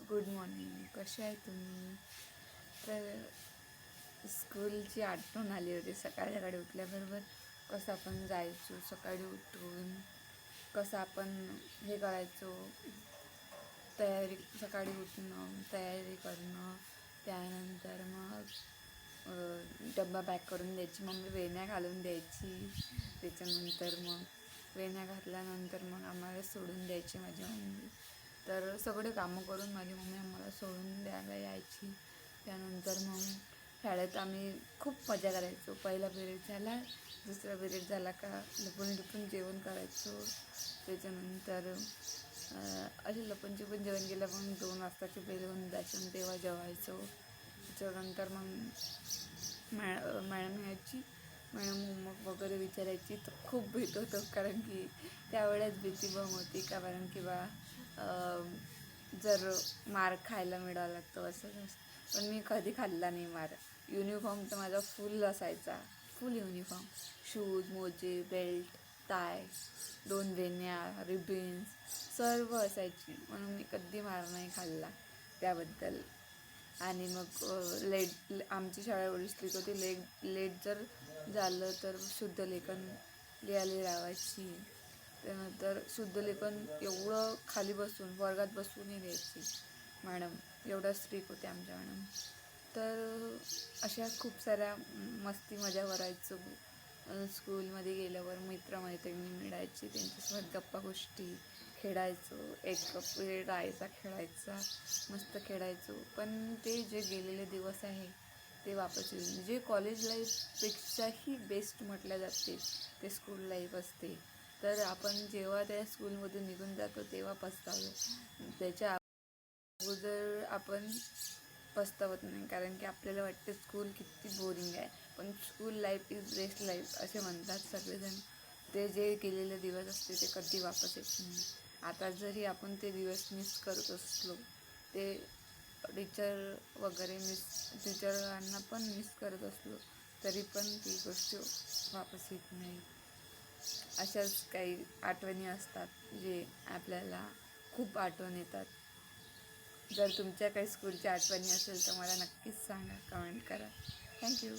Good morning. कसे आहे तुम्ही? तर स्कूलची आठवण आली होती. सकाळी सकाळी उठल्याबरोबर कसं आपण जायचो, सकाळी उठून कसं आपण हे करायचो, तयारी, सकाळी उठणं, तयारी करणं, त्यानंतर मग डब्बा पॅक करून द्यायची मम्मी, वेण्या घालून द्यायची. त्याच्यानंतर मग वेण्या घातल्यानंतर मग आम्हाला सोडून द्यायची माझी मम्मी. तर सगळे कामं करून माझी मम्मी आम्हाला सोडून द्यायला यायची. त्यानंतर मग शाळेत आम्ही खूप मजा करायचो. पहिला पिरियड झाला, दुसरा पिरियड झाला का लपून लपून जेवण करायचो. त्याच्यानंतर असे लपून छपून जेवण केलं. मग 2 वाजताची बेल होऊन जायचं, तेव्हा जेवायचो. त्याच्यानंतर मग मॅडम यायची. मॅडम होमवर्क वगैरे विचारायची तर खूप भीत होतं, कारण की त्यावेळेस भीती बम होती, कारण की बा जर मार खायला मिळाला लागतो असं. पण मी कधी खाल्ला नाही मार. युनिफॉर्म तर माझा फुल असायचा, फुल युनिफॉर्म, शूज, मोजे, बेल्ट, टाय, 2 वेण्या, रिबिन्स सर्व असायची, म्हणून मी कधी मार नाही खाल्ला त्याबद्दल. आणि मग आमची शाळा एवढी स्ट्रिक्ट होती, लेट जर झालं तर शुद्ध लेखन लिहायला लावायची. त्यानंतर शुद्ध लेखन एवढं खाली बसून, वर्गात बसूनही द्यायची मॅडम, एवढं स्ट्रिक्ट होते आमच्या मॅडम. तर अशा खूप साऱ्या मस्ती मजा करायचो. स्कूलमध्ये गेल्यावर मित्रमैत्रिणी मिळायची, त्यांच्यासोबत गप्पा गोष्टी खेळायचो. एक पिरियड राहायचा, खेळायचा, मस्त खेळायचो. पण ते जे गेलेले दिवस आहे ते वापस येऊन, जे कॉलेज लाईफपेक्षाही बेस्ट म्हटल्या जाते ते स्कूल लाईफ असते. तर आपण जेव्हा त्या स्कूलमधून निघून जातो तेव्हा पस्तावतो. त्याच्या अगोदर आपण पस्तावत नाही, कारण की आपल्याला वाटते स्कूल किती बोरिंग आहे. पण school life is best life असे म्हणतात सगळेजण. ते जे गेलेले दिवस असते ते कधी वापस येत नाही. आता जरी आपण ते दिवस मिस करत असलो, ते टीचर वगैरे टीचरांना पण मिस करत असलो, तरी पण ती गोष्ट वापस येत नाही. अशाच काही आठवणी असतात जे आपल्याला खूप आठवण येतात. जर तुमच्या काही स्कूलच्या आठवणी असेल तर मला नक्कीच सांगा, कमेंट करा. थँक्यू.